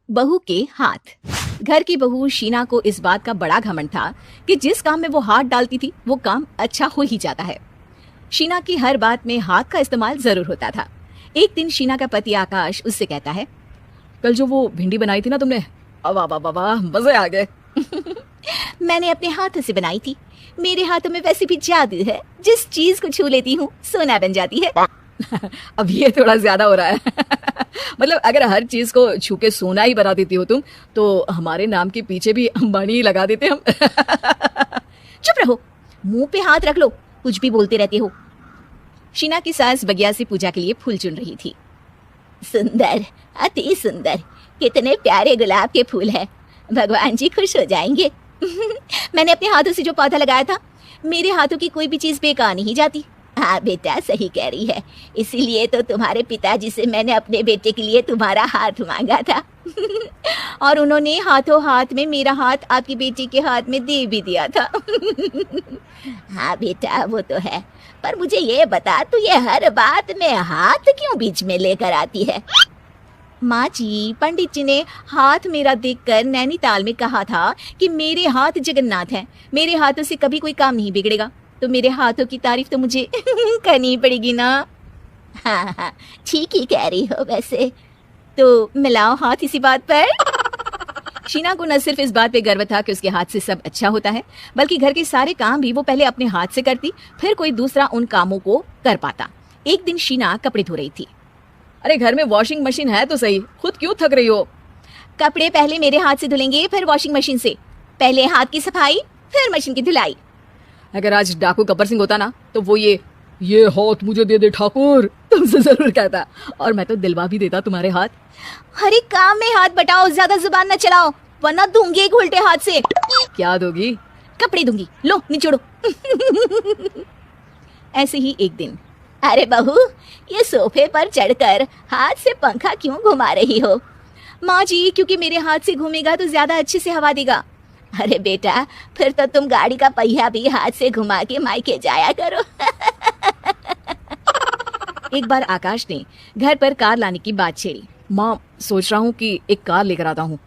बहू के हाथ। घर की बहू शीना को इस बात का बड़ा घमंड था कि जिस काम में वो हाथ डालती थी वो काम अच्छा हो ही जाता है। शीना की हर बात में हाथ का इस्तेमाल जरूर होता था। एक दिन शीना का पति आकाश उससे कहता है, कल जो वो भिंडी बनाई थी ना तुमने, वाह वाह वाह, मजे आ गए। मैंने अपने हाथों से बनाई थी। मेरे हाथों में वैसे भी जादू है, जिस चीज को छू लेती हूँ सोना बन जाती है। अब ये थोड़ा ज्यादा हो रहा है। मतलब अगर हर चीज को छू के सोना ही बना देती हो तुम, तो हमारे नाम के पीछे भी अंबानी ही लगा देते हम। चुप रहो, मुंह पे हाथ रख लो, कुछ भी बोलते रहते हो। शीना की सास बगिया से पूजा के लिए फूल चुन रही थी। सुंदर, अति सुंदर, कितने प्यारे गुलाब के फूल हैं, भगवान जी खुश हो जाएंगे। मैंने अपने हाथों से जो पौधा लगाया था, मेरे हाथों की कोई भी चीज बेकार नहीं जाती। हाँ बेटा, सही कह रही है, इसीलिए तो तुम्हारे पिताजी से मैंने अपने बेटे के लिए तुम्हारा हाथ मांगा था। और उन्होंने हाथों हाथ में मेरा हाथ आपकी बेटी के हाथ में दे भी दिया था। हाँ बेटा, वो तो है, पर मुझे ये बता, तू ये हर बात में हाथ क्यों बीच में लेकर आती है? माँ जी, पंडित जी ने हाथ मेरा देखकर नैनीताल में कहा था कि मेरे हाथ जगन्नाथ हैं, मेरे हाथों से कभी कोई काम नहीं बिगड़ेगा, तो मेरे हाथों की तारीफ तो मुझे करनी पड़ेगी ना। हाँ हाँ, ठीक ही कह रही हो वैसे, तो मिलाओ हाथ इसी बात पर। शीना को न सिर्फ इस बात पे गर्व था कि उसके हाथ से सब अच्छा होता है, बल्कि घर के सारे काम भी वो पहले अपने हाथ से करती, फिर कोई दूसरा उन कामों को कर पाता। एक दिन शीना कपड़े धो रही थी। अरे घर में वॉशिंग मशीन है तो सही, खुद क्यों थक रही हो? कपड़े पहले मेरे हाथ से धुलेंगे, फिर वॉशिंग मशीन से। पहले हाथ की सफाई, फिर मशीन की धुलाई। अगर आज डाकू गब्बर सिंह होता ना, तो वो ये हाथ मुझे दे दे ठाकुर, तुमसे जरूर कहता, और मैं तो दिलवा भी देता तुम्हारे हाथ। हर एक काम में हाथ बटाओ, ज्यादा जुबान न चलाओ, वरना दूंगी एक उल्टे हाथ से। क्या दोगी? कपड़े दूंगी, लो निचोड़ो। ऐसे ही एक दिन, अरे बहू, ये सोफे पर चढ़कर हाथ से पंखा क्यों घुमा रही हो? माँ जी, क्योंकि मेरे हाथ से घूमेगा तो ज्यादा अच्छे से हवा देगा। अरे बेटा, फिर तो तुम गाड़ी का पहिया भी हाथ से घुमा के मायके जाया करो। एक बार आकाश ने घर पर कार लाने की बात छेड़ी। माँ, सोच रहा हूँ कि एक कार लेकर आता हूँ।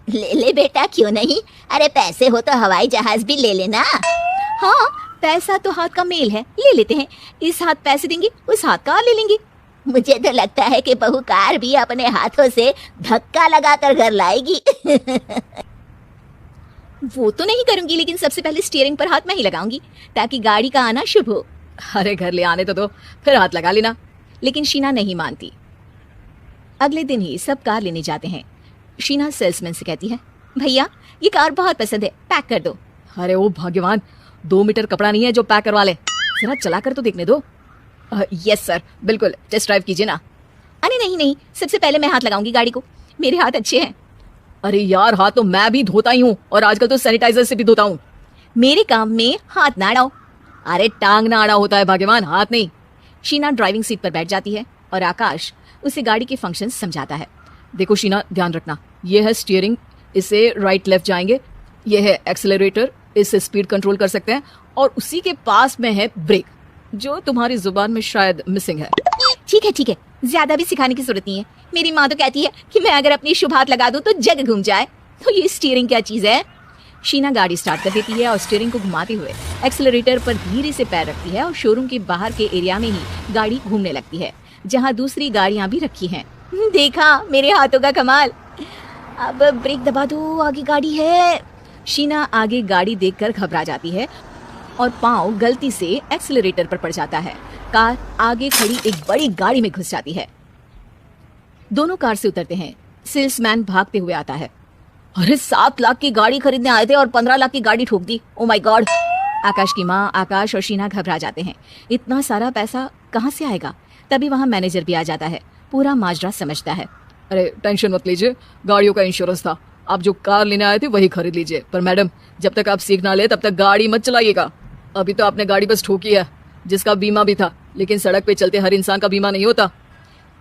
ले ले बेटा, क्यों नहीं? अरे पैसे हो तो हवाई जहाज भी ले लेना। हाँ, पैसा तो हाथ का मेल है, ले लेते हैं। इस हाथ पैसे देंगे, उस हाथ कार ले लेंगे। मुझे तो लगता है कि बहू कार भी अपने हाथों से धक्का लगाकर घर लाएगी। वो तो नहीं करूंगी, लेकिन सबसे पहले स्टीयरिंग पर हाथ मैं ही लगाऊंगी, ताकि गाड़ी का आना शुभ हो। अरे घर ले आने तो दो, फिर हाथ लगा लेना। लेकिन शीना नहीं मानती। अगले दिन ही सब कार लेने जाते हैं। शीना सेल्समैन से कहती है, भैया ये कार बहुत पसंद है, पैक कर दो। अरे ओ भाग्यवान, 2 मीटर कपड़ा नहीं है जो पैक करवा ले, जरा चला कर तो देखने दो। यस सर, बिल्कुल, टेस्ट ड्राइव कीजिए ना। अरे नहीं नहीं, सबसे पहले मैं हाथ लगाऊंगी गाड़ी को, मेरे हाथ अच्छे हैं। अरे यार, हाथ तो मैं भी धोता ही हूँ, और आजकल तो सैनिटाइजर से भी धोता हूँ। मेरे काम में हाथ ना अड़ाओ। अरे टांग ना अड़ा होता है भाग्यवान, हाथ नहीं। शीना ड्राइविंग सीट पर बैठ जाती है और आकाश उसे गाड़ी के फंक्शन समझाता है। देखो शीना, ध्यान रखना, ये है स्टीयरिंग, इससे राइट लेफ्ट जाएंगे, ये है एक्सेलरेटर, इससे स्पीड कंट्रोल कर सकते हैं, और उसी के पास में है ब्रेक, जो तुम्हारी जुबान में शायद मिसिंग है। ठीक है, ज्यादा भी सिखाने की जरूरत नहीं है। मेरी माँ तो कहती है कि मैं अगर अपनी शुभ हाथ लगा दूं तो जग घूम जाए, तो ये स्टीयरिंग क्या चीज है? शीना गाड़ी स्टार्ट कर देती है और स्टीयरिंग को घुमाते हुए एक्सेलरेटर पर धीरे से पैर रखती है, और शोरूम के बाहर के एरिया में ही गाड़ी घूमने लगती है, जहाँ दूसरी गाड़ियां भी रखी हैं। देखा मेरे हाथों का कमाल। अब ब्रेक दबा दो, आगे गाड़ी है। शीना आगे गाड़ी देखकर घबरा जाती है और पांव गलती से एक्सेलरेटर पर पड़ जाता है। कार आगे खड़ी एक बड़ी गाड़ी में घुस जाती है। दोनों कार से उतरते हैं। सेल्समैन भागते हुए आता है। अरे 7 लाख की गाड़ी खरीदने आए थे और 15 लाख की गाड़ी ठोक दी, ओ माय गॉड। आकाश की माँ, आकाश और शीना घबरा जाते हैं। इतना सारा पैसा कहाँ से आएगा? तभी वहाँ मैनेजर भी आ जाता है, पूरा माजरा समझता है। अरे टेंशन मत लीजिए, गाड़ियों का इंश्योरेंस था, आप जो कार लेने आए थे वही खरीद लीजिए, पर मैडम जब तक आप सीख ना ले तब तक गाड़ी मत चलाइएगा। अभी तो आपने गाड़ी बस ठोकी है, जिसका बीमा भी था, लेकिन सड़क पे चलते हर इंसान का बीमा नहीं होता।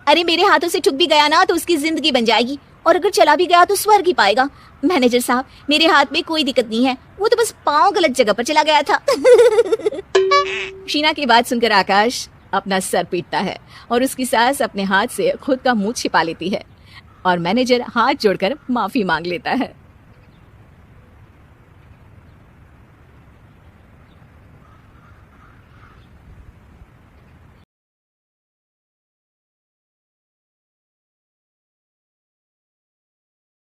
अरे मेरे हाथों से ठुक भी गया ना तो उसकी जिंदगी बन जाएगी, और अगर चला भी गया तो स्वर्ग ही पाएगा। मैनेजर साहब, मेरे हाथ में कोई दिक्कत नहीं है, वो तो बस पाँव गलत जगह पर चला गया था। शीना की बात सुनकर आकाश अपना सर पीटता है और उसकी सास अपने हाथ से खुद का मुंह छिपा लेती है। और मैनेजर हाथ जोड़कर माफी मांग लेता है।